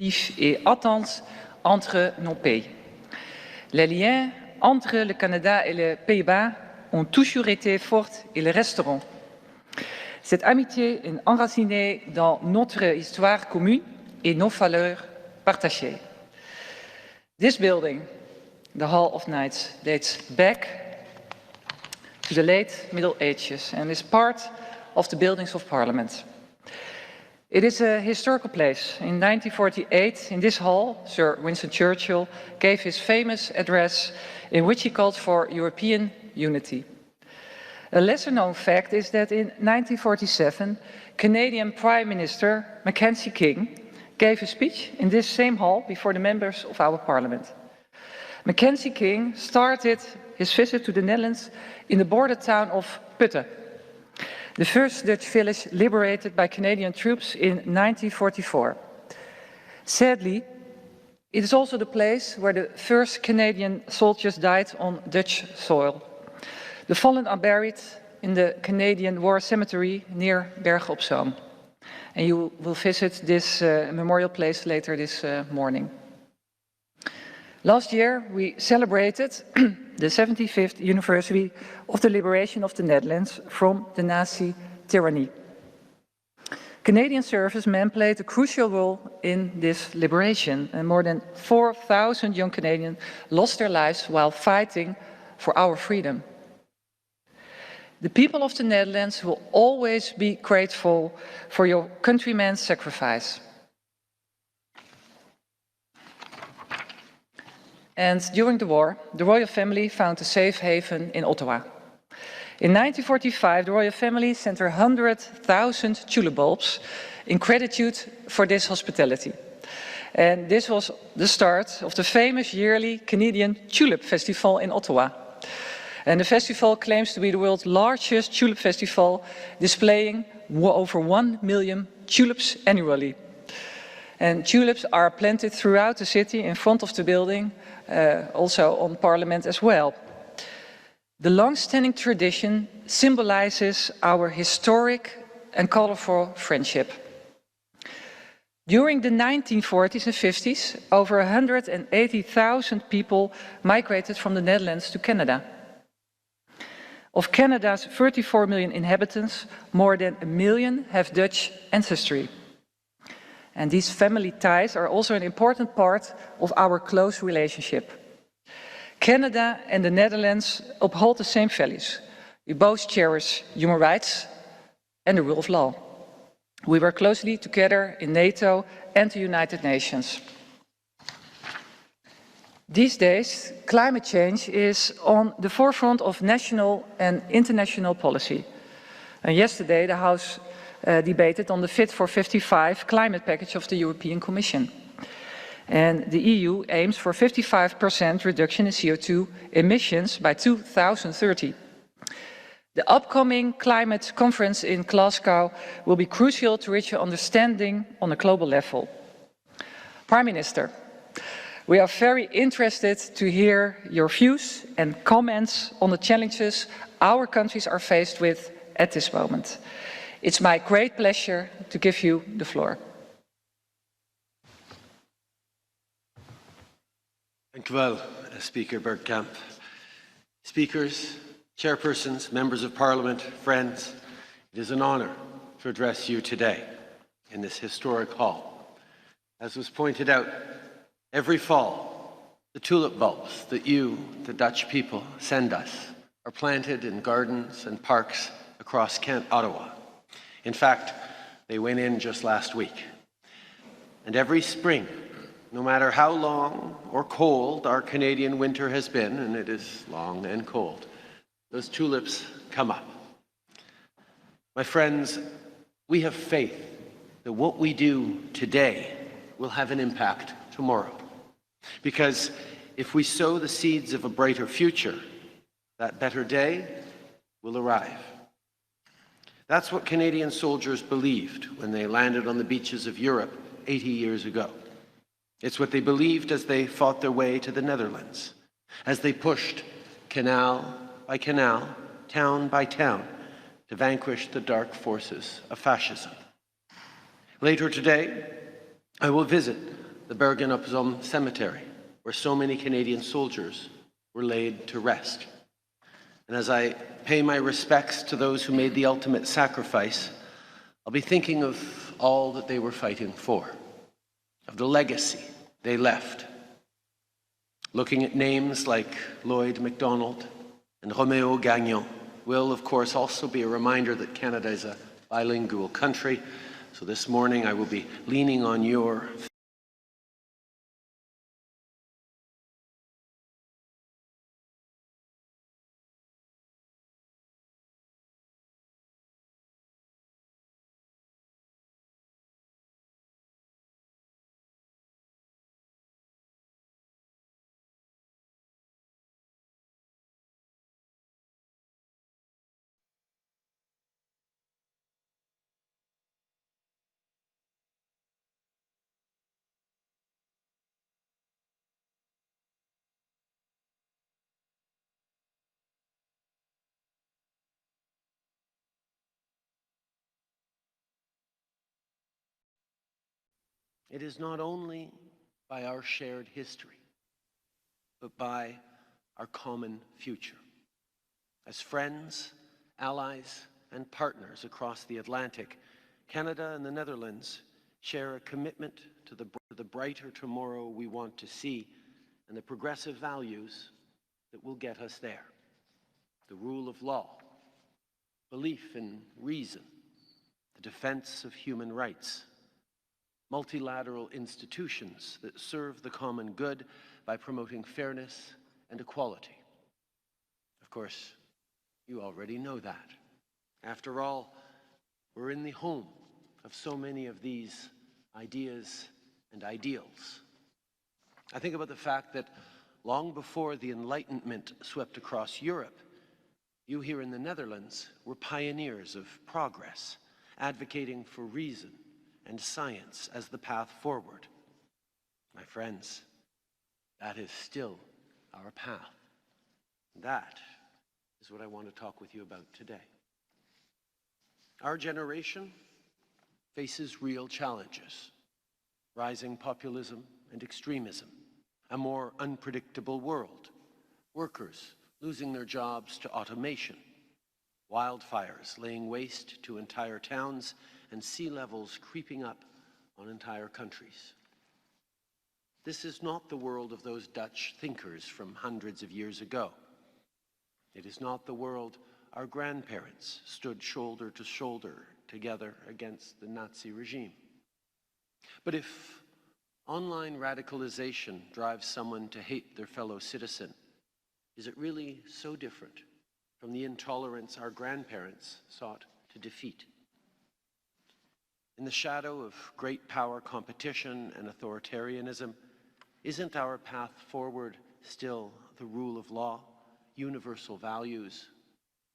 et attentes entre nos pays. Les liens entre le Canada et les Pays-Bas ont toujours été forts et le resteront. Cette amitié est enracinée dans notre histoire commune et nos valeurs partagées. This building, the Hall of Knights, dates back to the late Middle Ages and is part of the buildings of Parliament. It is a historical place. In 1948, in this hall, Sir Winston Churchill gave his famous address in which he called for European unity. A lesser-known fact is that in 1947, Canadian Prime Minister Mackenzie King gave a speech in this same hall before the members of our Parliament. Mackenzie King started his visit to the Netherlands in the border town of Rutte, the first Dutch village liberated by Canadian troops in 1944. Sadly, it is also the place where the first Canadian soldiers died on Dutch soil. The fallen are buried in the Canadian War Cemetery near Bergen op Zoom. And you will visit this memorial place later this morning. Last year, we celebrated the 75th anniversary of the liberation of the Netherlands from the Nazi tyranny. Canadian servicemen played a crucial role in this liberation, and more than 4,000 young Canadians lost their lives while fighting for our freedom. The people of the Netherlands will always be grateful for your countrymen's sacrifice. And during the war, the royal family found a safe haven in Ottawa. In 1945, the royal family sent her 100,000 tulip bulbs in gratitude for this hospitality. And this was the start of the famous yearly Canadian Tulip Festival in Ottawa. And the festival claims to be the world's largest tulip festival, displaying over 1 million tulips annually. And tulips are planted throughout the city in front of the building, also on Parliament as well. The long-standing tradition symbolizes our historic and colorful friendship. During the 1940s and 50s, over 180,000 people migrated from the Netherlands to Canada. Of Canada's 34 million inhabitants, more than 1 million have Dutch ancestry. And these family ties are also an important part of our close relationship. Canada and the Netherlands uphold the same values. We both cherish human rights and the rule of law. We work closely together in NATO and the United Nations. These days, climate change is on the forefront of national and international policy. And yesterday, the House debated on the Fit for 55 climate package of the European Commission. And the EU aims for 55% reduction in CO2 emissions by 2030. The upcoming climate conference in Glasgow will be crucial to reach an understanding on a global level. Prime Minister, we are very interested to hear your views and comments on the challenges our countries are faced with at this moment. It's my great pleasure to give you the floor. Dank u wel, Speaker Bergkamp. Speakers, chairpersons, members of Parliament, friends, it is an honour to address you today in this historic hall. As was pointed out, every fall, the tulip bulbs that you, the Dutch people, send us are planted in gardens and parks across Ottawa. In fact, they went in just last week. And every spring, no matter how long or cold our Canadian winter has been, and it is long and cold, those tulips come up. My friends, we have faith that what we do today will have an impact tomorrow. Because if we sow the seeds of a brighter future, that better day will arrive. That's what Canadian soldiers believed when they landed on the beaches of Europe 80 years ago. It's what they believed as they fought their way to the Netherlands, as they pushed canal by canal, town by town, to vanquish the dark forces of fascism. Later today, I will visit the Bergen-op-Zoom Cemetery, where so many Canadian soldiers were laid to rest. And as I pay my respects to those who made the ultimate sacrifice, I'll be thinking of all that they were fighting for, of the legacy they left. Looking at names like Lloyd MacDonald and Roméo Gagnon will, of course, also be a reminder that Canada is a bilingual country. So this morning I will be leaning on your It is not only by our shared history, but by our common future. As friends, allies, and partners across the Atlantic, Canada and the Netherlands share a commitment to the brighter tomorrow we want to see and the progressive values that will get us there. The rule of law, belief in reason, the defense of human rights, multilateral institutions that serve the common good by promoting fairness and equality. Of course, you already know that. After all, we're in the home of so many of these ideas and ideals. I think about the fact that long before the Enlightenment swept across Europe, you here in the Netherlands were pioneers of progress, advocating for reason and science as the path forward. My friends, that is still our path. That is what I want to talk with you about today. Our generation faces real challenges: rising populism and extremism, a more unpredictable world, workers losing their jobs to automation, wildfires laying waste to entire towns, and sea levels creeping up on entire countries. This is not the world of those Dutch thinkers from hundreds of years ago. It is not the world our grandparents stood shoulder to shoulder together against the Nazi regime. But if online radicalization drives someone to hate their fellow citizen, is it really so different from the intolerance our grandparents sought to defeat? In the shadow of great power competition and authoritarianism, isn't our path forward still the rule of law, universal values,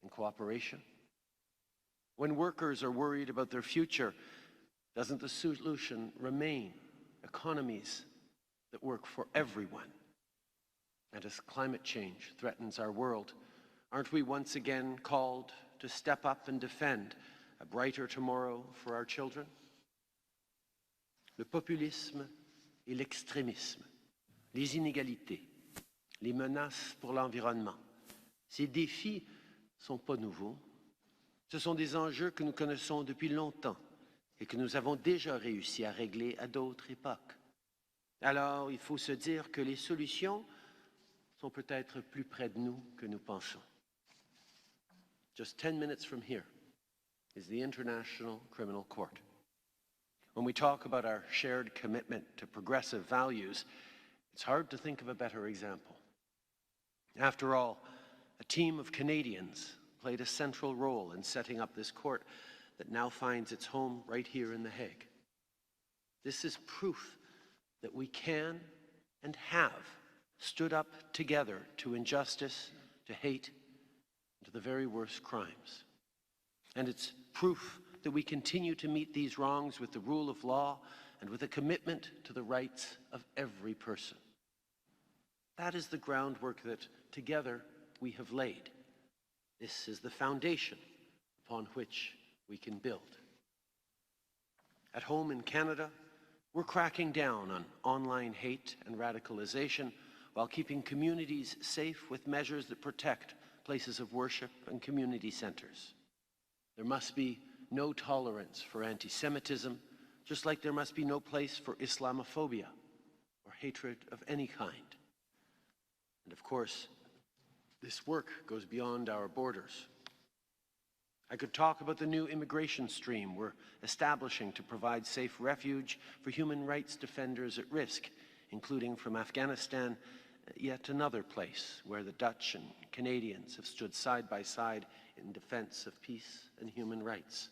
and cooperation? When workers are worried about their future, doesn't the solution remain economies that work for everyone? And as climate change threatens our world, aren't we once again called to step up and defend a brighter tomorrow for our children? Le populisme et l'extrémisme, les inégalités, les menaces pour l'environnement, ces défis ne sont pas nouveaux. Ce sont des enjeux que nous connaissons depuis longtemps et que nous avons déjà réussi à régler à d'autres époques. Alors, il faut se dire que les solutions sont peut-être plus près de nous que nous pensons. Just 10 minutes from here is the International Criminal Court. When we talk about our shared commitment to progressive values, it's hard to think of a better example. After all, a team of Canadians played a central role in setting up this court that now finds its home right here in The Hague. This is proof that we can and have stood up together to injustice, to hate, and to the very worst crimes. And it's proof that we continue to meet these wrongs with the rule of law and with a commitment to the rights of every person. That is the groundwork that together we have laid. This is the foundation upon which we can build. At home in Canada, We're cracking down on online hate and radicalization while keeping communities safe with measures that protect places of worship and community centers. There must be no tolerance for anti-Semitism, just like there must be no place for Islamophobia or hatred of any kind. And of course, this work goes beyond our borders. I could talk about the new immigration stream we're establishing to provide safe refuge for human rights defenders at risk, including from Afghanistan, yet another place where the Dutch and Canadians have stood side by side in defense of peace and human rights.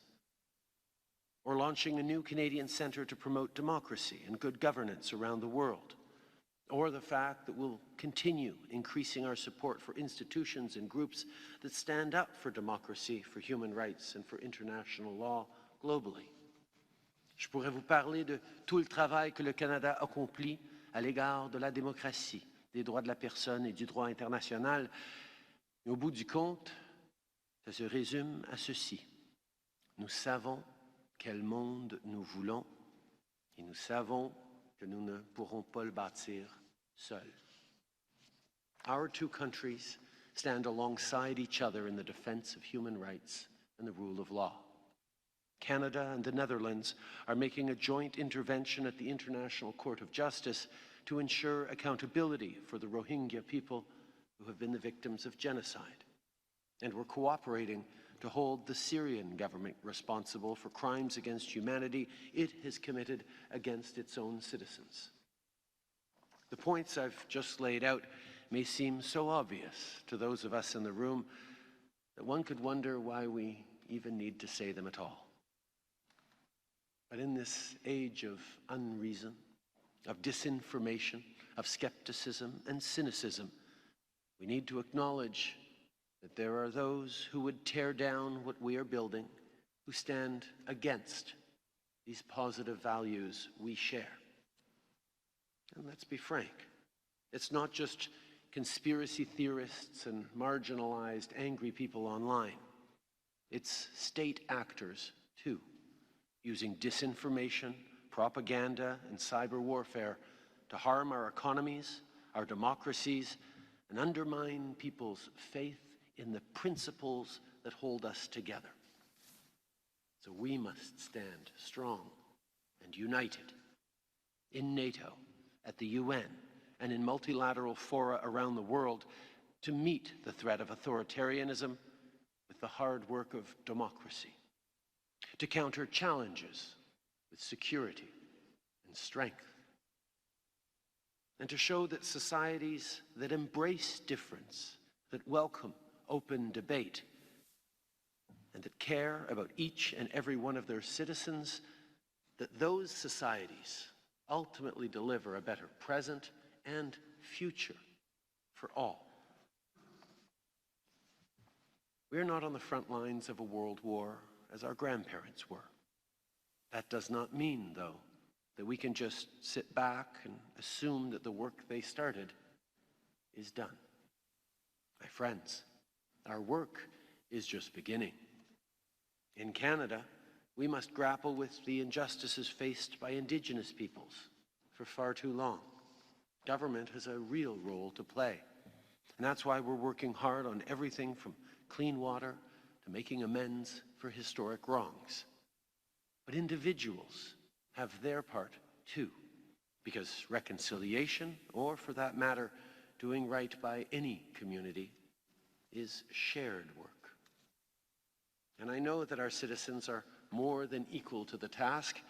Or launching a new Canadian Centre to promote democracy and good governance around the world. Or the fact that we'll continue increasing our support for institutions and groups that stand up for democracy, for human rights, and for international law globally. Je pourrais vous parler de tout le travail que le Canada accomplit à l'égard de la démocratie, des droits de la personne et du droit international. Mais au bout du compte, ça se résume à ceci. Nous savons quel monde nous voulons et nous savons que nous ne pourrons pas le bâtir seuls. Our two countries stand alongside each other in the defense of human rights and the rule of law. Canada and the Netherlands are making a joint intervention at the International Court of Justice to ensure accountability for the Rohingya people who have been the victims of genocide. And we're cooperating to hold the Syrian government responsible for crimes against humanity it has committed against its own citizens. The points I've just laid out may seem so obvious to those of us in the room that one could wonder why we even need to say them at all. But in this age of unreason, of disinformation, of skepticism and cynicism, we need to acknowledge that there are those who would tear down what we are building, who stand against these positive values we share. And let's be frank, it's not just conspiracy theorists and marginalized, angry people online. It's state actors, too, using disinformation, propaganda, and cyber warfare to harm our economies, our democracies, and undermine people's faith in the principles that hold us together. So we must stand strong and united in NATO, at the UN, and in multilateral fora around the world to meet the threat of authoritarianism with the hard work of democracy, to counter challenges with security and strength, and to show that societies that embrace difference, that welcome open debate, and that care about each and every one of their citizens, that those societies ultimately deliver a better present and future for all. We're not on the front lines of a world war as our grandparents were. That does not mean, though, that we can just sit back and assume that the work they started is done. My friends, our work is just beginning. In Canada, we must grapple with the injustices faced by Indigenous peoples for far too long. Government has a real role to play. And that's why we're working hard on everything from clean water to making amends for historic wrongs. But individuals have their part too, because reconciliation, or for that matter, doing right by any community, is shared work. And I know that our citizens are more than equal to the task.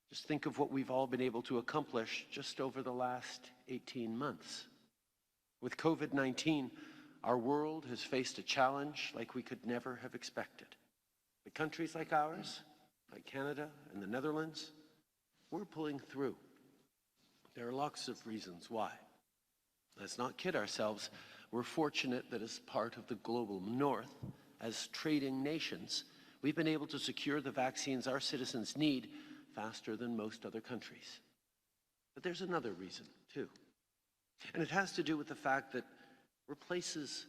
Just think of what we've all been able to accomplish just over the last 18 months. With COVID-19, our world has faced a challenge like we could never have expected. But countries like ours, like Canada and the Netherlands, we're pulling through. There are lots of reasons why. Let's not kid ourselves. We're fortunate that as part of the global north, as trading nations, we've been able to secure the vaccines our citizens need faster than most other countries. But there's another reason, too. And it has to do with the fact that we're places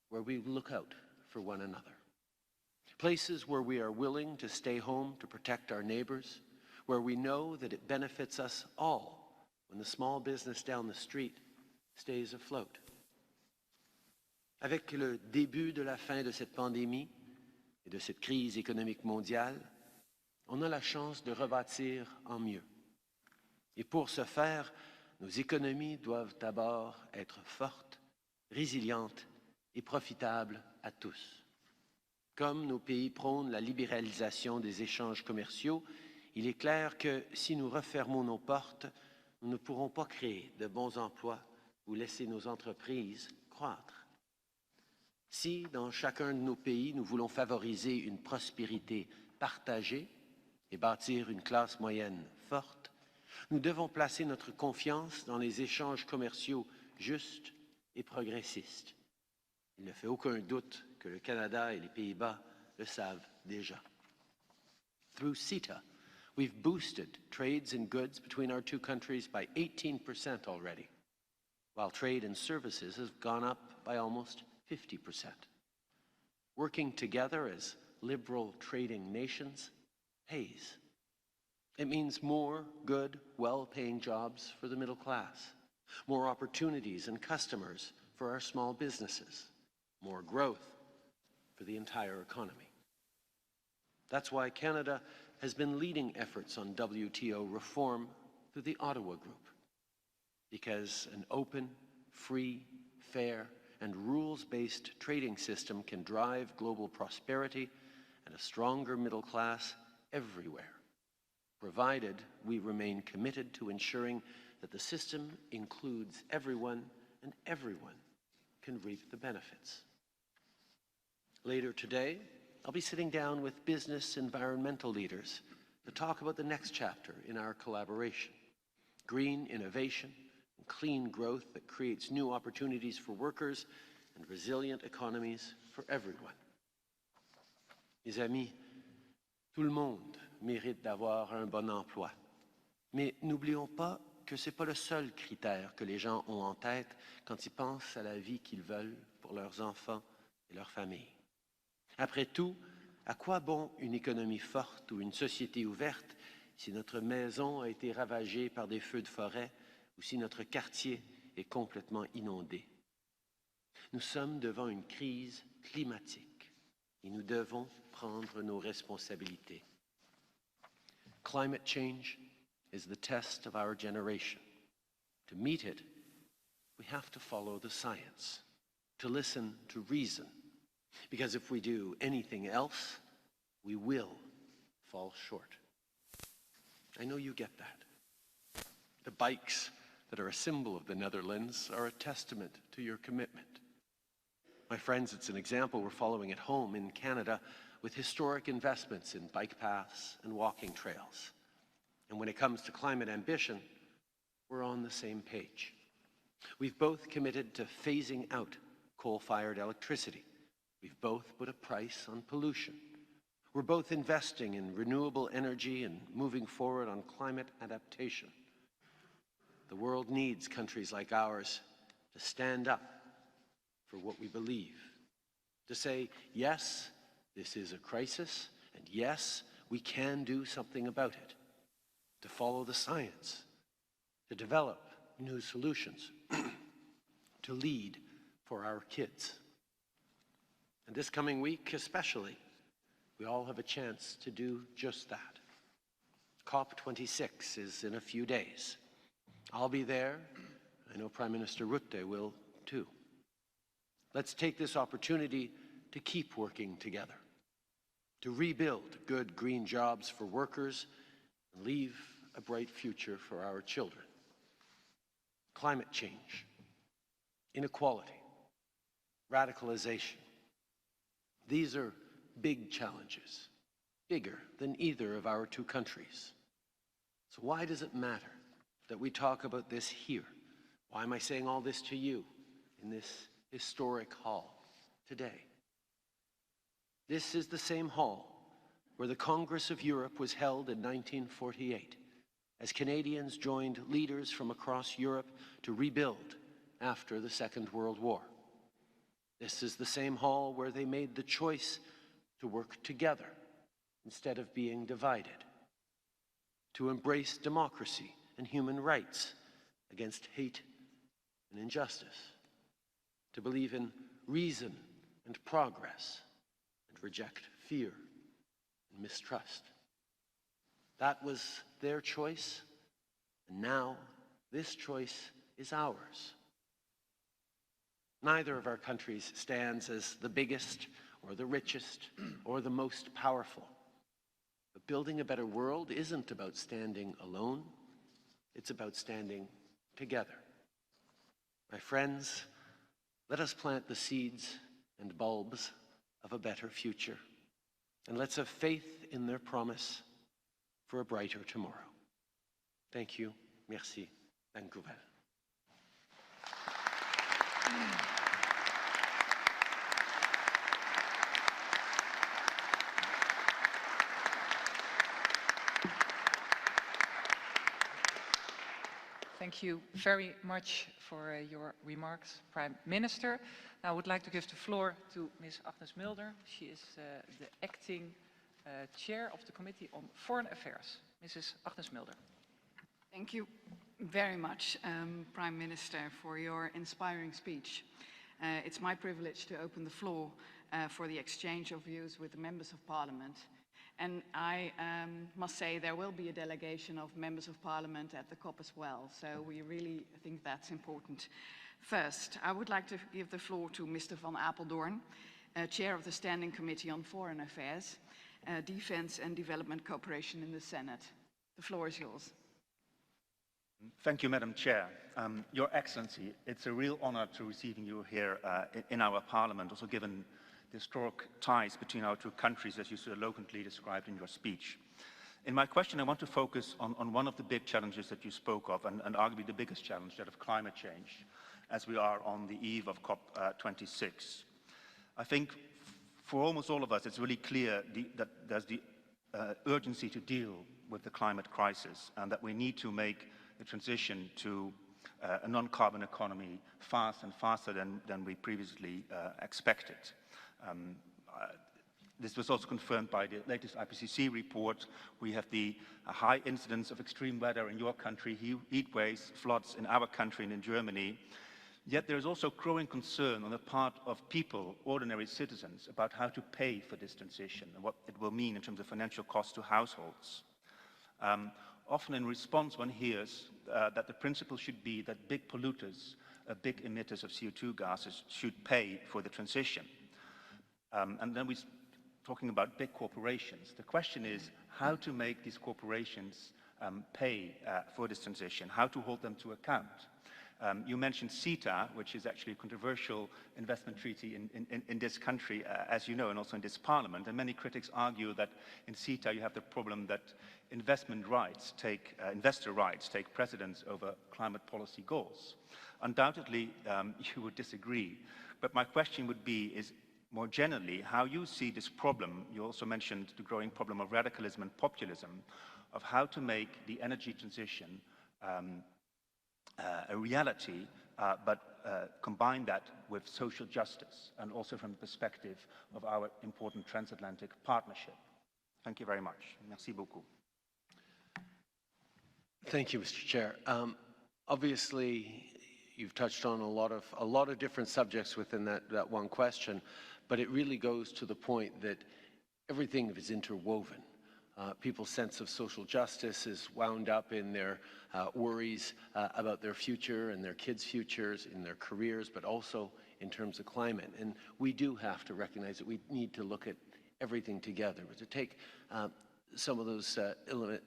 where we look out for one another. Places where we are willing to stay home to protect our neighbors, where we know that it benefits us all when the small business down the street stays afloat. Avec le début de la fin de cette pandémie et de cette crise économique mondiale, on a la chance de rebâtir en mieux. Et pour ce faire, nos économies doivent d'abord être fortes, résilientes et profitables à tous. Comme nos pays prônent la libéralisation des échanges commerciaux, il est clair que si nous refermons nos portes, nous ne pourrons pas créer de bons emplois ou laisser nos entreprises croître. Si, dans chacun de nos pays, nous voulons favoriser une prospérité partagée et bâtir une classe moyenne forte, nous devons placer notre confiance dans les échanges commerciaux justes et progressistes. Il ne fait aucun doute que le Canada et les Pays-Bas le savent déjà. Through CETA, we've boosted trades in goods between our two countries by 18% already, while trade in services has gone up by almost 50%. Working together as liberal trading nations pays. It means more good, well-paying jobs for the middle class, more opportunities and customers for our small businesses, more growth for the entire economy. That's why Canada has been leading efforts on WTO reform through the Ottawa Group, because an open, free, fair, and rules-based trading system can drive global prosperity and a stronger middle class everywhere, provided we remain committed to ensuring that the system includes everyone and everyone can reap the benefits. Later today, I'll be sitting down with business environmental leaders to talk about the next chapter in our collaboration, green innovation and clean growth that creates new opportunities for workers and resilient economies for everyone. Mes amis, tout le monde mérite d'avoir un bon emploi. Mais n'oublions pas que ce n'est pas le seul critère que les gens ont en tête quand ils pensent à la vie qu'ils veulent pour leurs enfants et leurs familles. Après tout, à quoi bon une économie forte ou une société ouverte si notre maison a été ravagée par des feux de forêt ou si notre quartier est complètement inondé? Nous sommes devant une crise climatique et nous devons prendre nos responsabilités. Climate change is the test of our generation. To meet it, we have to follow the science, to listen to reason, because if we do anything else, we will fall short. I know you get that. The bikes that are a symbol of the Netherlands are a testament to your commitment. My friends, it's an example we're following at home in Canada with historic investments in bike paths and walking trails. And when it comes to climate ambition, we're on the same page. We've both committed to phasing out coal-fired electricity. We've both put a price on pollution. We're both investing in renewable energy and moving forward on climate adaptation. The world needs countries like ours to stand up for what we believe, to say, yes, this is a crisis, and yes, we can do something about it, to follow the science, to develop new solutions, to lead for our kids. And this coming week especially, we all have a chance to do just that. COP26 is in a few days. I'll be there. I know Prime Minister Rutte will too. Let's take this opportunity to keep working together, to rebuild good green jobs for workers and leave a bright future for our children. Climate change, inequality, radicalization. These are big challenges, bigger than either of our two countries. So why does it matter that we talk about this here? Why am I saying all this to you in this historic hall today? This is the same hall where the Congress of Europe was held in 1948, as Canadians joined leaders from across Europe to rebuild after the Second World War. This is the same hall where they made the choice to work together instead of being divided. to embrace democracy and human rights against hate and injustice, to believe in reason and progress and reject fear and mistrust. That was their choice, and now this choice is ours. Neither of our countries stands as the biggest or the richest or the most powerful. But building a better world isn't about standing alone, it's about standing together. My friends, let us plant the seeds and bulbs of a better future, and let's have faith in their promise for a brighter tomorrow. Thank you. Merci. Vancouver. Thank you very much for your remarks, Prime Minister. Now I would like to give the floor to Ms. Agnes Mulder. She is the acting chair of the Committee on Foreign Affairs. Mrs. Agnes Mulder. Thank you very much, Prime Minister, for your inspiring speech. It's my privilege to open the floor for the exchange of views with the members of Parliament. And I must say there will be a delegation of members of Parliament at the COP as well, so we really think that's important. First, I would like to give the floor to Mr. Van Apeldoorn, Chair of the Standing Committee on Foreign Affairs, Defence and Development Cooperation in the Senate. The floor is yours. Thank you, Madam Chair. Your Excellency, it's a real honor to receiving you here in our Parliament, also given the historic ties between our two countries, as you so eloquently described in your speech. In my question, I want to focus on one of the big challenges that you spoke of, and arguably the biggest challenge, that of climate change, as we are on the eve of COP26. I think for almost all of us, it's really clear that there's the urgency to deal with the climate crisis, and that we need to make the transition to a non-carbon economy faster and faster than we previously expected. This was also confirmed by the latest IPCC report. We have the high incidence of extreme weather in your country, heat waves, floods in our country and in Germany. Yet there is also growing concern on the part of people, ordinary citizens, about how to pay for this transition and what it will mean in terms of financial costs to households. Often in response, one hears that the principle should be that big polluters, big emitters of CO2 gases should pay for the transition. And then we're talking about big corporations. The question is how to make these corporations pay for this transition, how to hold them to account. You mentioned CETA, which is actually a controversial investment treaty in this country, as you know, and also in this parliament. And many critics argue that in CETA you have the problem that investor rights take precedence over climate policy goals. Undoubtedly, you would disagree. But my question would be, is more generally, how you see this problem. You also mentioned the growing problem of radicalism and populism, of how to make the energy transition a reality, but combine that with social justice, and also from the perspective of our important transatlantic partnership. Thank you very much. Merci beaucoup. Thank you, Mr. Chair. Obviously, you've touched on a lot of different subjects within that one question, but it really goes to the point that everything is interwoven. People's sense of social justice is wound up in their worries about their future and their kids' futures, in their careers, but also in terms of climate. And we do have to recognize that we need to look at everything together. But to take some of those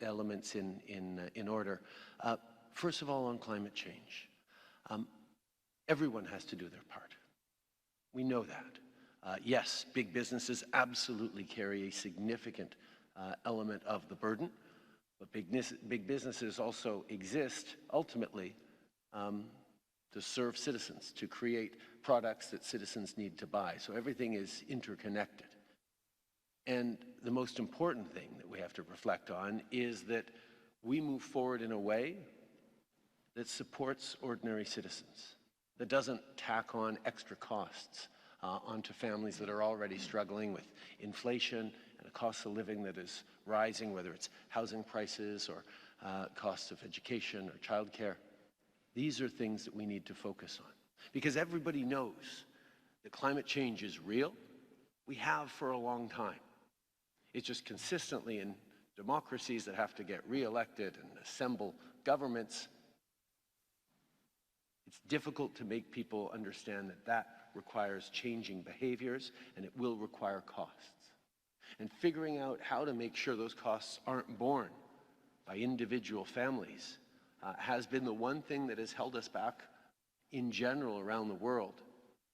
elements in order, first of all, on climate change, everyone has to do their part. We know that. Yes, big businesses absolutely carry a significant element of the burden, but big businesses also exist ultimately to serve citizens, to create products that citizens need to buy. So everything is interconnected. And the most important thing that we have to reflect on is that we move forward in a way that supports ordinary citizens, that doesn't tack on extra costs onto families that are already struggling with inflation and a cost of living that is rising, whether it's housing prices or costs of education or childcare. These are things that we need to focus on, because everybody knows that climate change is real. We have for a long time. It's just consistently in democracies that have to get re-elected and assemble governments, it's difficult to make people understand that that requires changing behaviors, and it will require costs. And figuring out how to make sure those costs aren't borne by individual families has been the one thing that has held us back in general around the world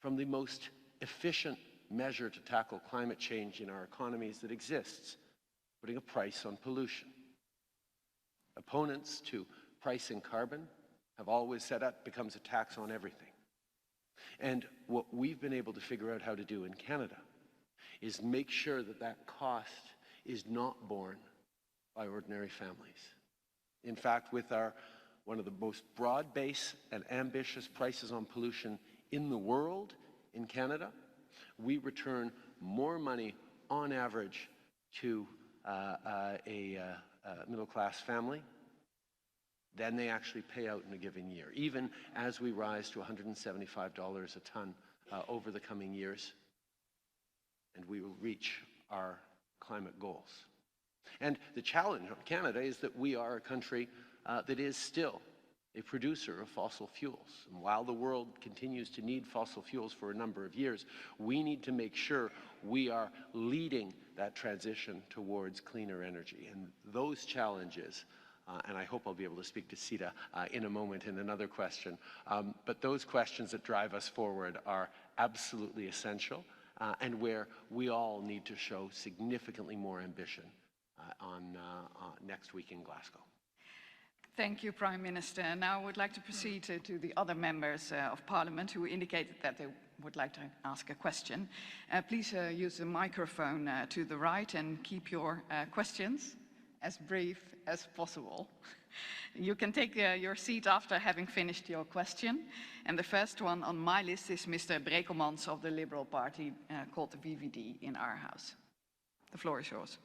from the most efficient measure to tackle climate change in our economies that exists, putting a price on pollution. Opponents to pricing carbon have always said that becomes a tax on everything. And what we've been able to figure out how to do in Canada is make sure that that cost is not borne by ordinary families. In fact, with one of the most broad-based and ambitious prices on pollution in the world, in Canada, we return more money on average to a middle-class family than they actually pay out in a given year, even as we rise to $175 a ton over the coming years, and we will reach our climate goals. And the challenge of Canada is that we are a country that is still a producer of fossil fuels. And while the world continues to need fossil fuels for a number of years, we need to make sure we are leading that transition towards cleaner energy. And those challenges, and I hope I'll be able to speak to Sita in a moment in another question, but those questions that drive us forward are absolutely essential and where we all need to show significantly more ambition on next week in Glasgow. Thank you, Prime Minister. Now I would like to proceed to the other members of Parliament who indicated that they would like to ask a question. Please use the microphone to the right and keep your questions as brief as possible. You can take your seat after having finished your question. And the first one on my list is Mr. Brekelmans of the Liberal Party, called the VVD in our House. The floor is yours.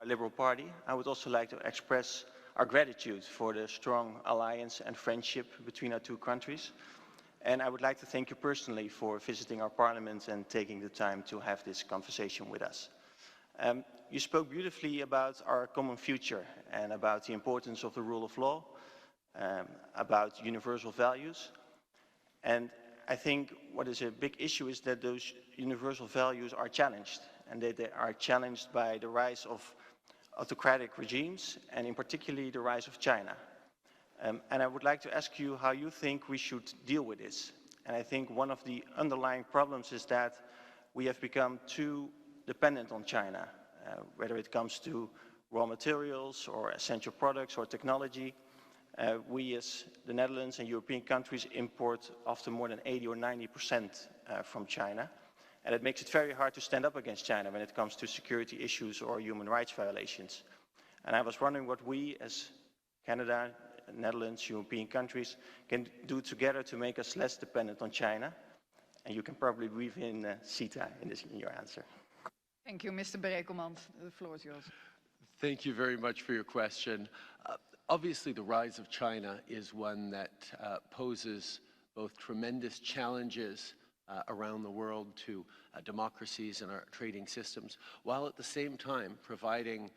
Liberal Party, I would also like to express our gratitude for the strong alliance and friendship between our two countries. And I would like to thank you personally for visiting our parliament and taking the time to have this conversation with us. You spoke beautifully about our common future and about the importance of the rule of law, about universal values. And I think what is a big issue is that those universal values are challenged, and that they are challenged by the rise of autocratic regimes, and in particular the rise of China. And I would like to ask you how you think we should deal with this. And I think one of the underlying problems is that we have become too dependent on China, whether it comes to raw materials or essential products or technology. We as the Netherlands and European countries import often more than 80 or 90% from China. And it makes it very hard to stand up against China when it comes to security issues or human rights violations. And I was wondering what we as Canada, Netherlands, European countries can do together to make us less dependent on China. And you can probably weave in CETA in your answer. Thank you, Mr. Brekelmans. The floor is yours. Thank you very much for your question. Obviously, the rise of China is one that poses both tremendous challenges around the world to democracies and our trading systems, while at the same time providing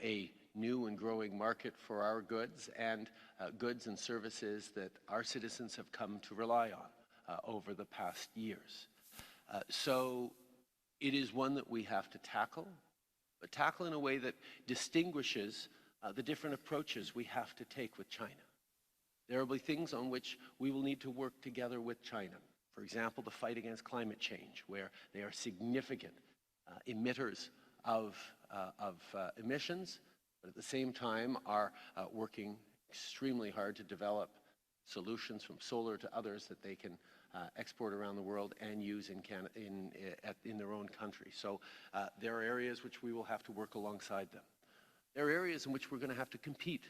a new and growing market for our goods and goods and services that our citizens have come to rely on over the past years. So it is one that we have to tackle, but tackle in a way that distinguishes the different approaches we have to take with China. There will be things on which we will need to work together with China. For example, the fight against climate change, where they are significant emitters of emissions, but at the same time are working extremely hard to develop solutions from solar to others that they can export around the world and use in their own country. So there are areas which we will have to work alongside them. There are areas in which we're going to have to compete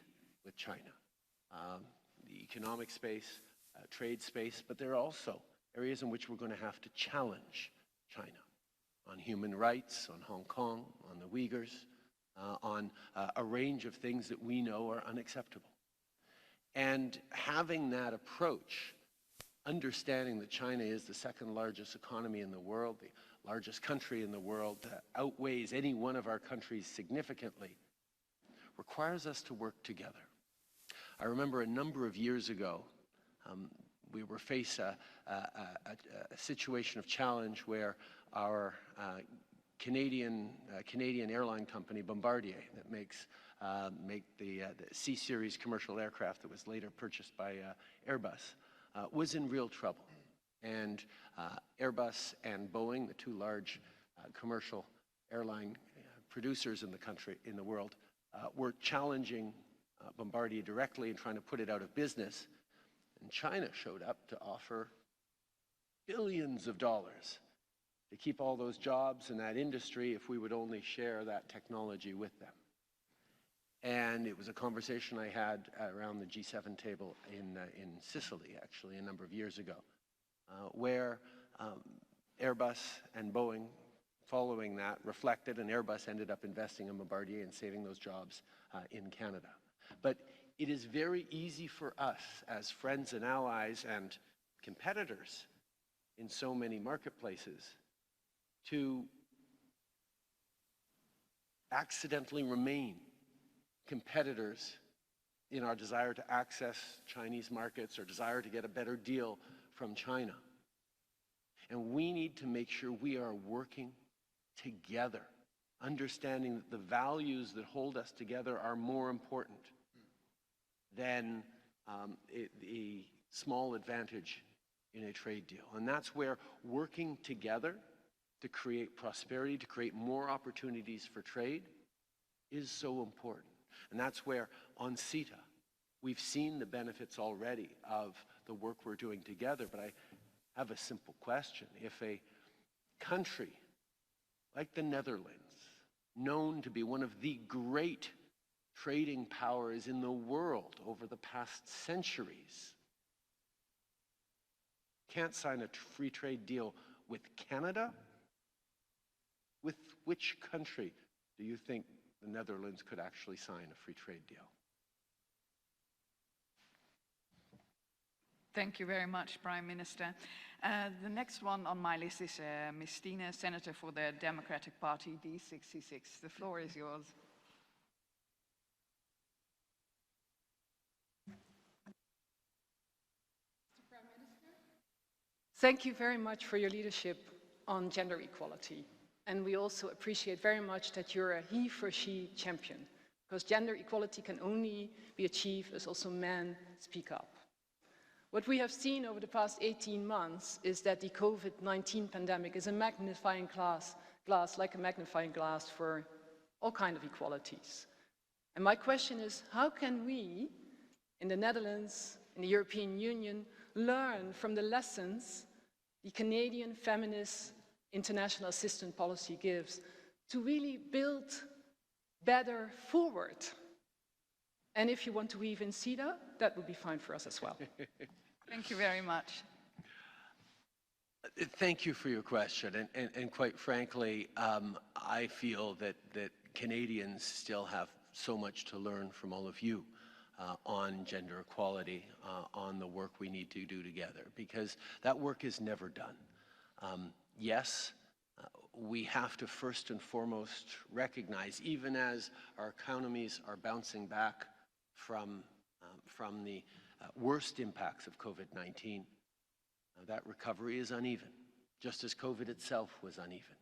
with China. economic space, trade space, but there are also areas in which we're going to have to challenge China on human rights, on Hong Kong, on the Uyghurs, on a range of things that we know are unacceptable. And having that approach, understanding that China is the second largest economy in the world, the largest country in the world, outweighs any one of our countries significantly, requires us to work together. I remember a number of years ago, we were faced a situation of challenge where our Canadian airline company, Bombardier, that makes the C-Series commercial aircraft that was later purchased by Airbus, was in real trouble. And Airbus and Boeing, the two large commercial airline producers in the world, were challenging Bombardier directly and trying to put it out of business. And China showed up to offer billions of dollars to keep all those jobs in that industry if we would only share that technology with them. And it was a conversation I had around the G7 table in Sicily, actually, a number of years ago, where Airbus and Boeing, following that, reflected, and Airbus ended up investing in Bombardier and saving those jobs in Canada. But it is very easy for us as friends and allies and competitors in so many marketplaces to accidentally remain competitors in our desire to access Chinese markets or desire to get a better deal from China. And we need to make sure we are working together, understanding that the values that hold us together are more important than a small advantage in a trade deal. And that's where working together to create prosperity, to create more opportunities for trade is so important. And that's where on CETA, we've seen the benefits already of the work we're doing together. But I have a simple question. If a country like the Netherlands, known to be one of the great trading powers in the world over the past centuries, can't sign a free trade deal with Canada, with which country do you think the Netherlands could actually sign a free trade deal? Thank you very much, Prime Minister. The next one on my list is Ms. Stine, Senator for the Democratic Party, D66. The floor is yours. Prime Minister, thank you very much for your leadership on gender equality. And we also appreciate very much that you're a he for she champion, because gender equality can only be achieved as also men speak up. What we have seen over the past 18 months is that the COVID-19 pandemic is a magnifying glass like a magnifying glass for all kinds of equalities. And my question is, how can we, in the Netherlands, in the European Union, learn from the lessons the Canadian feminist international assistance policy gives to really build better forward? And if you want to weave in CETA, that would be fine for us as well. Thank you very much. Thank you for your question. And quite frankly, I feel that Canadians still have so much to learn from all of you on gender equality, on the work we need to do together, because that work is never done. Yes, we have to first and foremost recognize, even as our economies are bouncing back from the worst impacts of COVID-19, that recovery is uneven, just as COVID itself was uneven,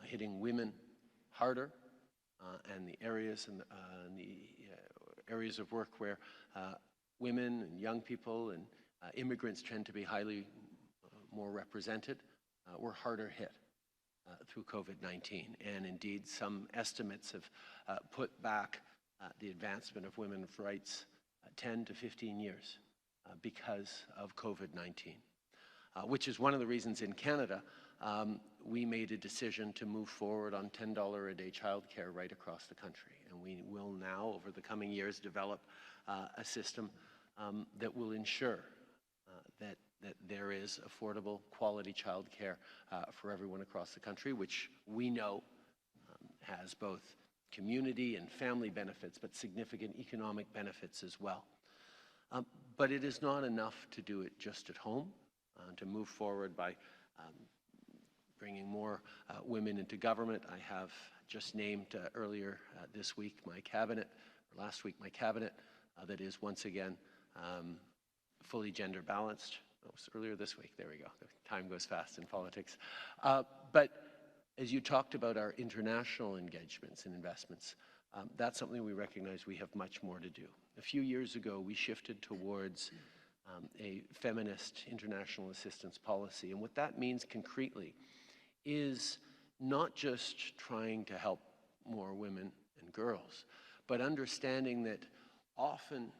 hitting women harder, and the areas areas of work where women and young people and immigrants tend to be highly more represented were harder hit through COVID-19. And indeed, some estimates have put back the advancement of women's rights 10 to 15 years because of COVID-19, which is one of the reasons in Canada we made a decision to move forward on $10 a day childcare right across the country. And we will now, over the coming years, develop a system that will ensure that there is affordable, quality childcare for everyone across the country, which we know has both community and family benefits, but significant economic benefits as well. But it is not enough to do it just at home, to move forward by bringing more women into government. I have just named earlier this week my cabinet, or last week my cabinet, that is once again fully gender balanced. It was earlier this week, there we go. Time goes fast in politics. But as you talked about our international engagements and investments, that's something we recognize we have much more to do. A few years ago, we shifted towards a feminist international assistance policy. And what that means concretely is not just trying to help more women and girls, but understanding that often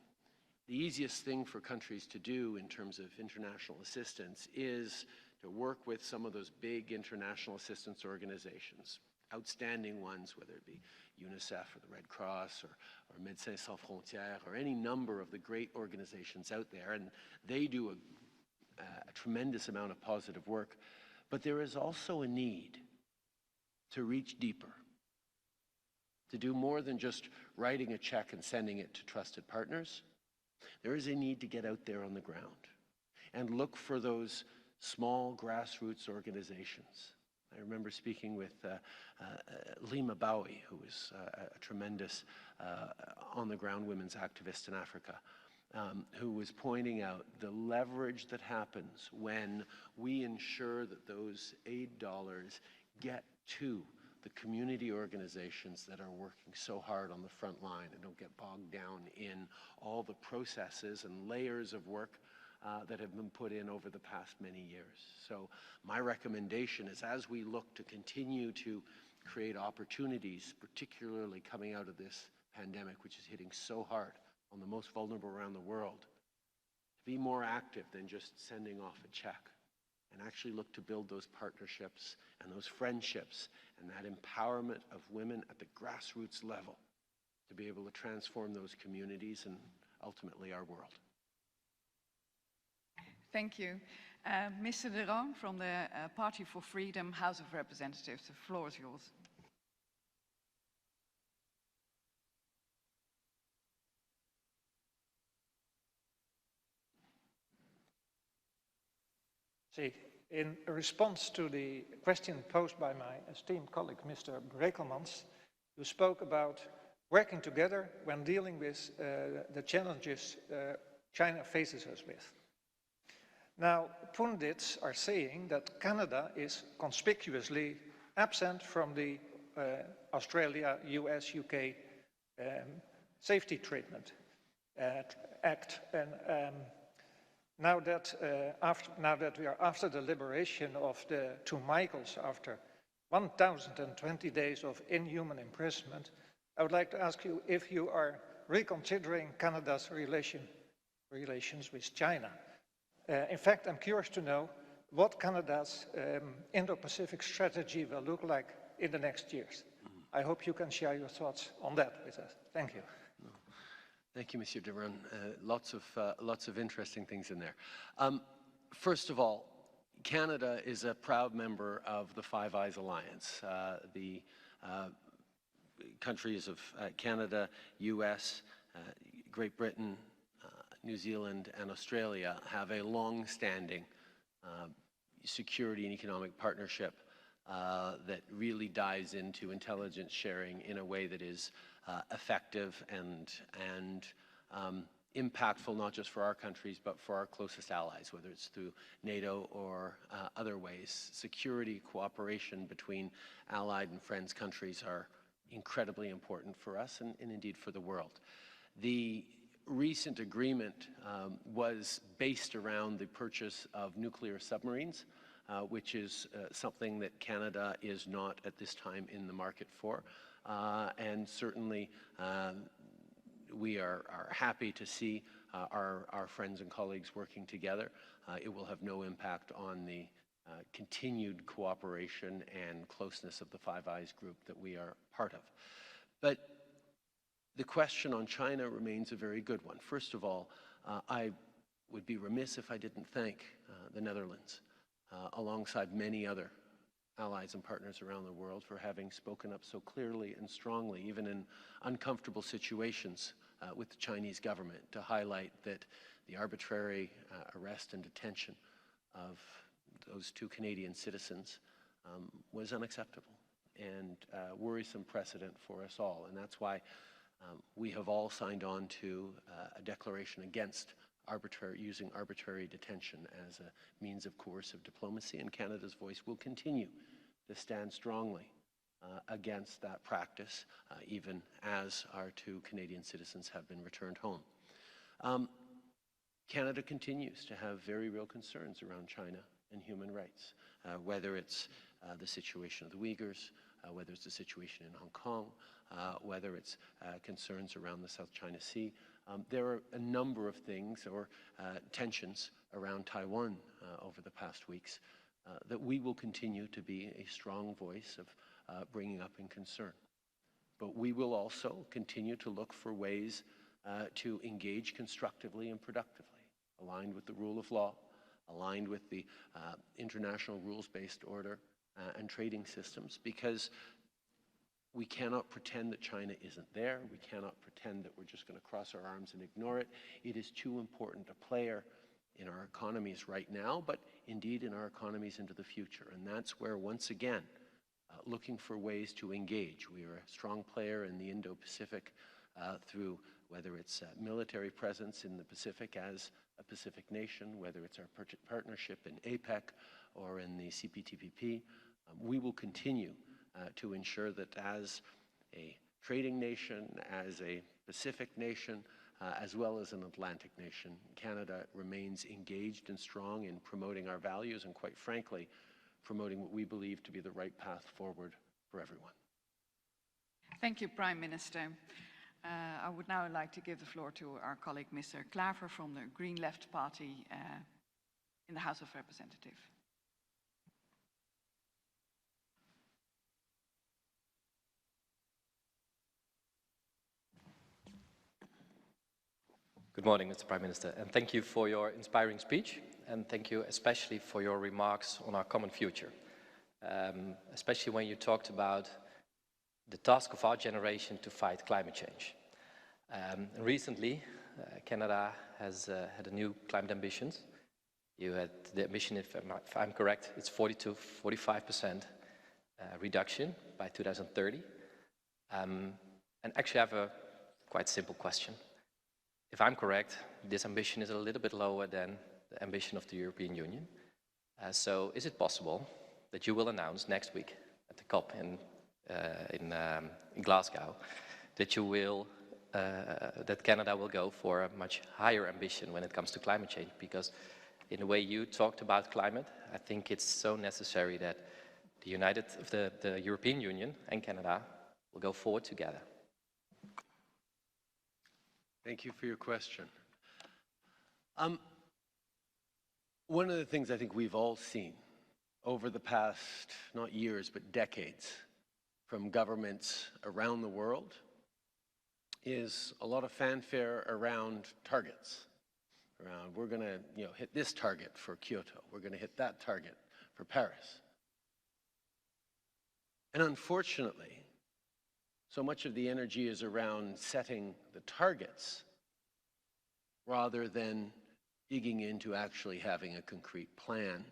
the easiest thing for countries to do in terms of international assistance is to work with some of those big international assistance organizations, outstanding ones, whether it be UNICEF or the Red Cross or Médecins Sans Frontières or any number of the great organizations out there, and they do a tremendous amount of positive work. But there is also a need to reach deeper, to do more than just writing a check and sending it to trusted partners. There is a need to get out there on the ground and look for those small grassroots organizations. I remember speaking with Lima Bowie, who is a tremendous on-the-ground women's activist in Africa, who was pointing out the leverage that happens when we ensure that those aid dollars get to the community organizations that are working so hard on the front line and don't get bogged down in all the processes and layers of work that have been put in over the past many years. So my recommendation is, as we look to continue to create opportunities, particularly coming out of this pandemic, which is hitting so hard on the most vulnerable around the world, to be more active than just sending off a check, and actually look to build those partnerships and those friendships and that empowerment of women at the grassroots level to be able to transform those communities and ultimately our world. Thank you. Mr. De Roon from the Party for Freedom, House of Representatives. The floor is yours. See, in response to the question posed by my esteemed colleague, Mr. Brekelmans, you spoke about working together when dealing with the challenges China faces us with. Now, pundits are saying that Canada is conspicuously absent from the Australia, US, UK Safety Treatment Act. And now that we are after the liberation of the two Michaels, after 1,020 days of inhuman imprisonment, I would like to ask you if you are reconsidering Canada's relations with China. In fact, I'm curious to know what Canada's Indo-Pacific strategy will look like in the next years. I hope you can share your thoughts on that with us. Thank you. Thank you, Mr. De Roon. Lots of interesting things in there. First of all, Canada is a proud member of the Five Eyes Alliance. The countries of Canada, US, Great Britain, New Zealand, and Australia have a long-standing security and economic partnership that really dives into intelligence sharing in a way that is effective and impactful, not just for our countries, but for our closest allies, whether it's through NATO or other ways. Security cooperation between allied and friends countries are incredibly important for us and indeed for the world. The recent agreement was based around the purchase of nuclear submarines, which is something that Canada is not at this time in the market for. And certainly we are happy to see our friends and colleagues working together. It will have no impact on the continued cooperation and closeness of the Five Eyes group that we are part of. But the question on China remains a very good one. First of all, I would be remiss if I didn't thank the Netherlands, alongside many other allies and partners around the world, for having spoken up so clearly and strongly, even in uncomfortable situations with the Chinese government, to highlight that the arbitrary arrest and detention of those 2 Canadian citizens was unacceptable and worrisome precedent for us all. And that's why we have all signed on to a declaration against using arbitrary detention as a means of coercive diplomacy, and Canada's voice will continue to stand strongly against that practice, even as our 2 Canadian citizens have been returned home. Canada continues to have very real concerns around China and human rights, whether it's the situation of the Uyghurs, whether it's the situation in Hong Kong, whether it's concerns around the South China Sea. There are a number of things, or tensions around Taiwan over the past weeks, that we will continue to be a strong voice of bringing up in concern. But we will also continue to look for ways to engage constructively and productively, aligned with the rule of law, aligned with the international rules-based order and trading systems, because we cannot pretend that China isn't there. We cannot pretend that we're just going to cross our arms and ignore it. It is too important a player in our economies right now, but indeed in our economies into the future. And that's where, once again, looking for ways to engage. We are a strong player in the Indo-Pacific through whether it's military presence in the Pacific as a Pacific nation, whether it's our partnership in APEC or in the CPTPP. We will continue to ensure that as a trading nation, as a Pacific nation, as well as an Atlantic nation, Canada remains engaged and strong in promoting our values and, quite frankly, promoting what we believe to be the right path forward for everyone. Thank you, Prime Minister. I would now like to give the floor to our colleague, Mr. Klaver from the Green Left Party in the House of Representatives. Good morning, Mr. Prime Minister, and thank you for your inspiring speech, and thank you especially for your remarks on our common future, especially when you talked about the task of our generation to fight climate change. Recently, Canada has had a new climate ambitions. You had the ambition, if I'm correct, it's 40–45% reduction by 2030. And actually I have a quite simple question. If I'm correct, this ambition is a little bit lower than the ambition of the European Union. So is it possible that you will announce next week at the COP in Glasgow that you will, that Canada will go for a much higher ambition when it comes to climate change? Because in the way you talked about climate, I think it's so necessary that the European Union and Canada will go forward together. Thank you for your question. One of the things I think we've all seen over the past, not years, but decades, from governments around the world is a lot of fanfare around targets. Around, we're going to hit this target for Kyoto. We're going to hit that target for Paris. And unfortunately, so much of the energy is around setting the targets rather than digging into actually having a concrete plan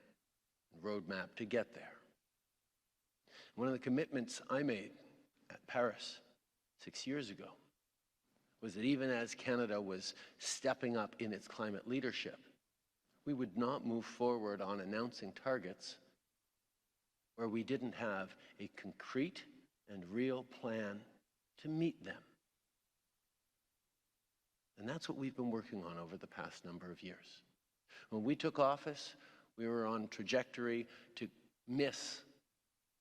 and roadmap to get there. One of the commitments I made at Paris 6 years ago was that even as Canada was stepping up in its climate leadership, we would not move forward on announcing targets where we didn't have a concrete and real plan to meet them. And that's what we've been working on over the past number of years. When we took office, we were on trajectory to miss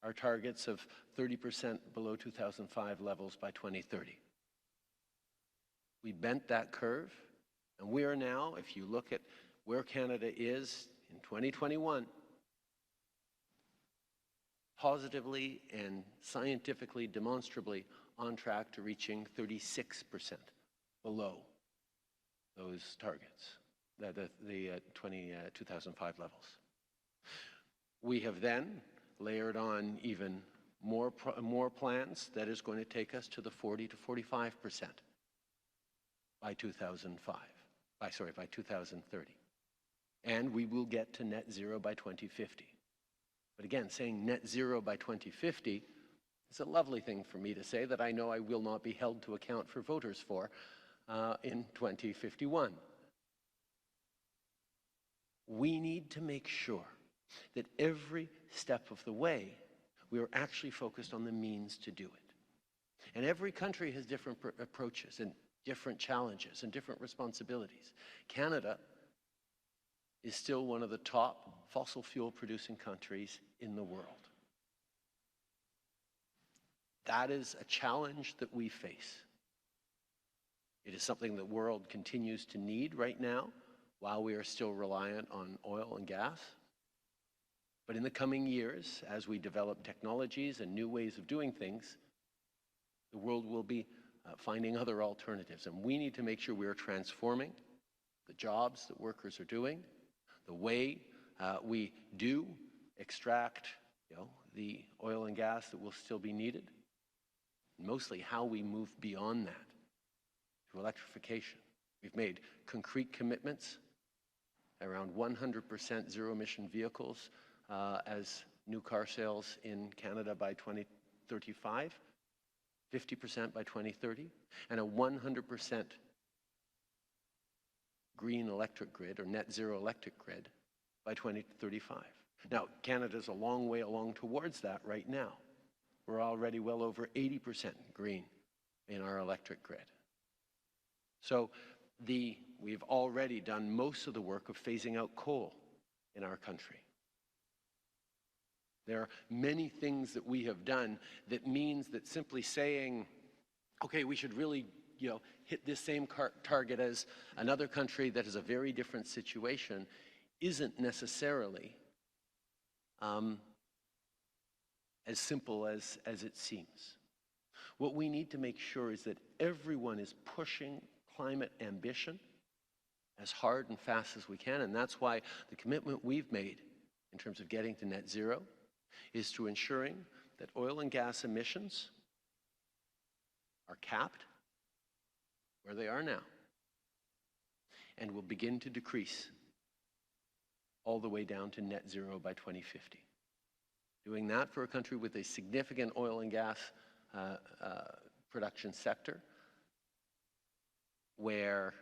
our targets of 30% below 2005 levels by 2030. We bent that curve, and we are now, if you look at where Canada is in 2021, positively and scientifically, demonstrably on track to reaching 36% below those targets, the 2005 levels. We have then layered on even more plans that is going to take us to the 40 to 45% by 2030. And we will get to net zero by 2050. But again, saying net zero by 2050 is a lovely thing for me to say that I know I will not be held to account for voters for in 2051. We need to make sure that every step of the way we are actually focused on the means to do it. And every country has different approaches and different challenges and different responsibilities. Canada is still one of the top fossil fuel producing countries in the world. That is a challenge that we face. It is something the world continues to need right now while we are still reliant on oil and gas. But in the coming years, as we develop technologies and new ways of doing things, the world will be finding other alternatives. And we need to make sure we are transforming the jobs that workers are doing, the way we do extract the oil and gas that will still be needed, and mostly how we move beyond that to electrification. We've made concrete commitments around 100% zero-emission vehicles as new car sales in Canada by 2035, 50% by 2030, and a 100% green electric grid or net zero electric grid by 2035. Now, Canada's a long way along towards that right now. We're already well over 80% green in our electric grid. So we've already done most of the work of phasing out coal in our country. There are many things that we have done that means that simply saying, okay, we should really hit this same target as another country that is a very different situation isn't necessarily as simple as it seems. What we need to make sure is that everyone is pushing climate ambition as hard and fast as we can, and that's why the commitment we've made in terms of getting to net zero is to ensuring that oil and gas emissions are capped where they are now and will begin to decrease all the way down to net zero by 2050. Doing that for a country with a significant oil and gas production sector, where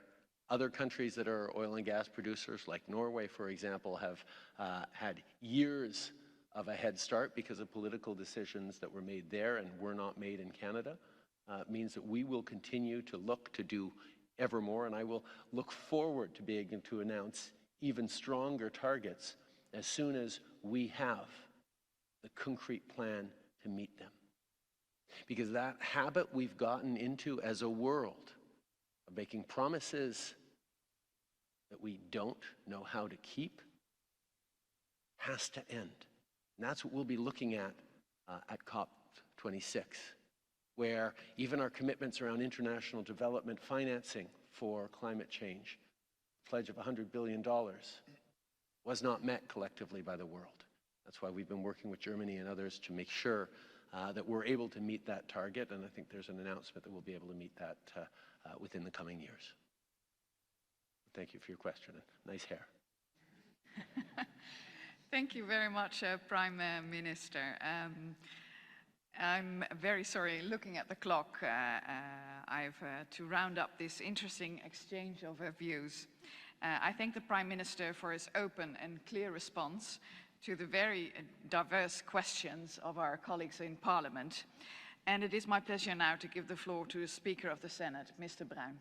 other countries that are oil and gas producers, like Norway, for example, have had years of a head start because of political decisions that were made there and were not made in Canada, means that we will continue to look to do ever more, and I will look forward to being able to announce even stronger targets as soon as we have the concrete plan to meet them. Because that habit we've gotten into as a world of making promises that we don't know how to keep has to end. And that's what we'll be looking at COP26, where even our commitments around international development financing for climate change, pledge of $100 billion, was not met collectively by the world. That's why we've been working with Germany and others to make sure that we're able to meet that target, and I think there's an announcement that we'll be able to meet that within the coming years. Thank you for your question, and nice hair. Thank you very much, Prime Minister. I'm very sorry, looking at the clock, I've to round up this interesting exchange of views. I thank the Prime Minister for his open and clear response to the very diverse questions of our colleagues in Parliament. And it is my pleasure now to give the floor to the Speaker of the Senate, Mr. Bruin.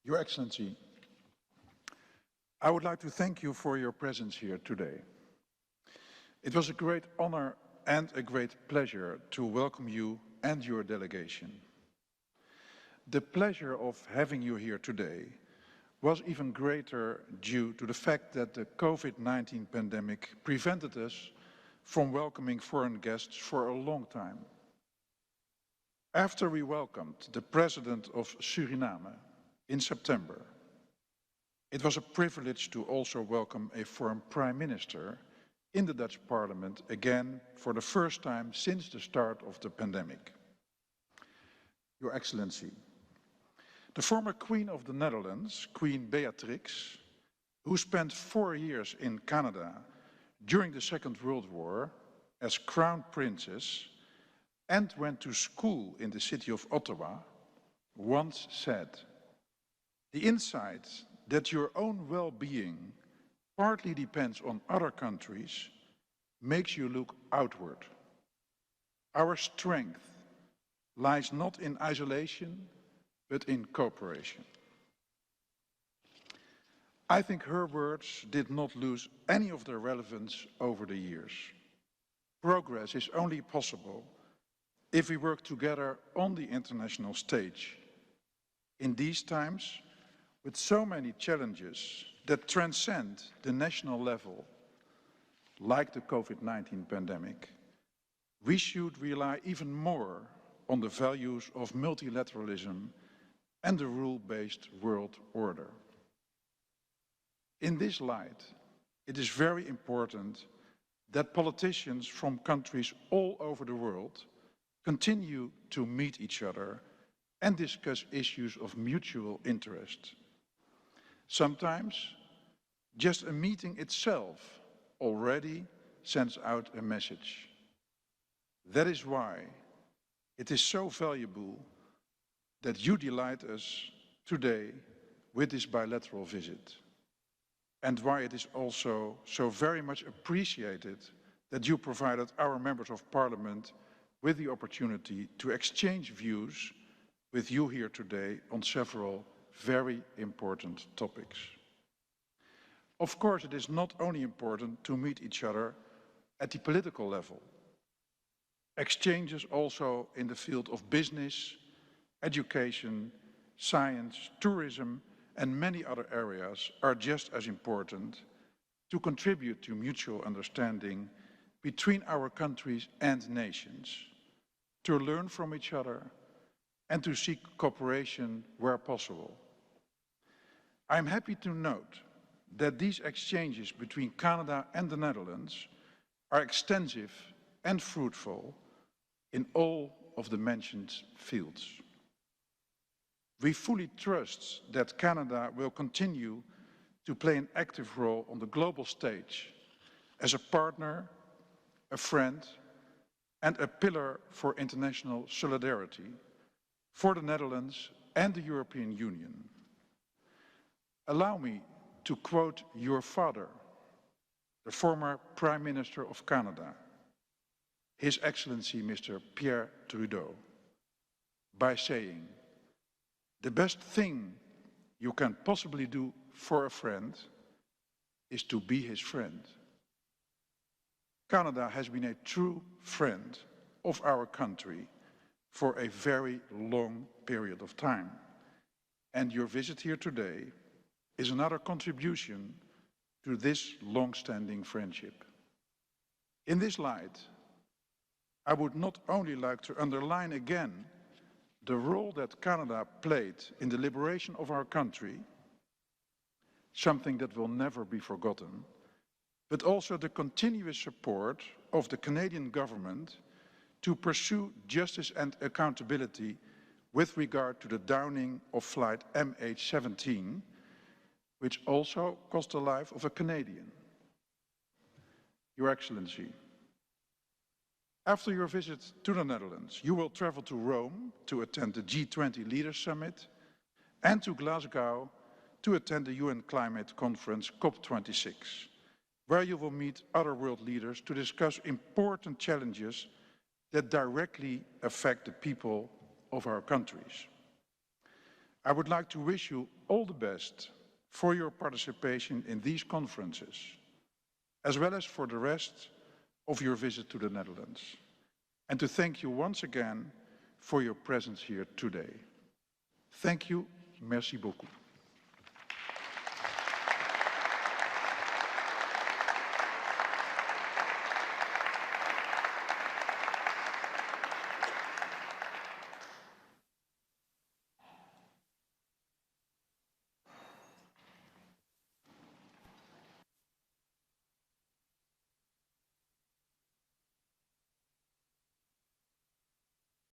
Your Excellency, I would like to thank you for your presence here today. It was a great honor and a great pleasure to welcome you and your delegation. The pleasure of having you here today was even greater due to the fact that the COVID-19 pandemic prevented us from welcoming foreign guests for a long time. After we welcomed the President of Suriname in September, it was a privilege to also welcome a foreign Prime Minister in the Dutch Parliament again for the first time since the start of the pandemic. Your Excellency, the former Queen of the Netherlands, Queen Beatrix, who spent 4 years in Canada during the Second World War as Crown Princess and went to school in the city of Ottawa, once said, "The insight that your own well-being partly depends on other countries makes you look outward. Our strength lies not in isolation, but in cooperation." I think her words did not lose any of their relevance over the years. Progress is only possible if we work together on the international stage. In these times, with so many challenges that transcend the national level, like the COVID-19 pandemic, we should rely even more on the values of multilateralism and the rule-based world order. In this light, it is very important that politicians from countries all over the world continue to meet each other and discuss issues of mutual interest. Sometimes, just a meeting itself already sends out a message. That is why it is so valuable that you delight us today with this bilateral visit, and why it is also so very much appreciated that you provided our members of parliament with the opportunity to exchange views with you here today on several very important topics. Of course, it is not only important to meet each other at the political level. Exchanges also in the field of business, education, science, tourism, and many other areas are just as important to contribute to mutual understanding between our countries and nations, to learn from each other, and to seek cooperation where possible. I am happy to note that these exchanges between Canada and the Netherlands are extensive and fruitful in all of the mentioned fields. We fully trust that Canada will continue to play an active role on the global stage as a partner, a friend, and a pillar for international solidarity for the Netherlands and the European Union. Allow me to quote your father, the former Prime Minister of Canada, His Excellency Mr. Pierre Trudeau, by saying, "The best thing you can possibly do for a friend is to be his friend." Canada has been a true friend of our country for a very long period of time, and your visit here today is another contribution to this long-standing friendship. In this light, I would not only like to underline again the role that Canada played in the liberation of our country, something that will never be forgotten, but also the continuous support of the Canadian government to pursue justice and accountability with regard to the downing of flight MH17, which also cost the life of a Canadian. Your Excellency, after your visit to the Netherlands, you will travel to Rome to attend the G20 Leaders Summit and to Glasgow to attend the UN Climate Conference COP26, where you will meet other world leaders to discuss important challenges that directly affect the people of our countries. I would like to wish you all the best for your participation in these conferences, as well as for the rest of your visit to the Netherlands, and to thank you once again for your presence here today. Thank you. Merci beaucoup.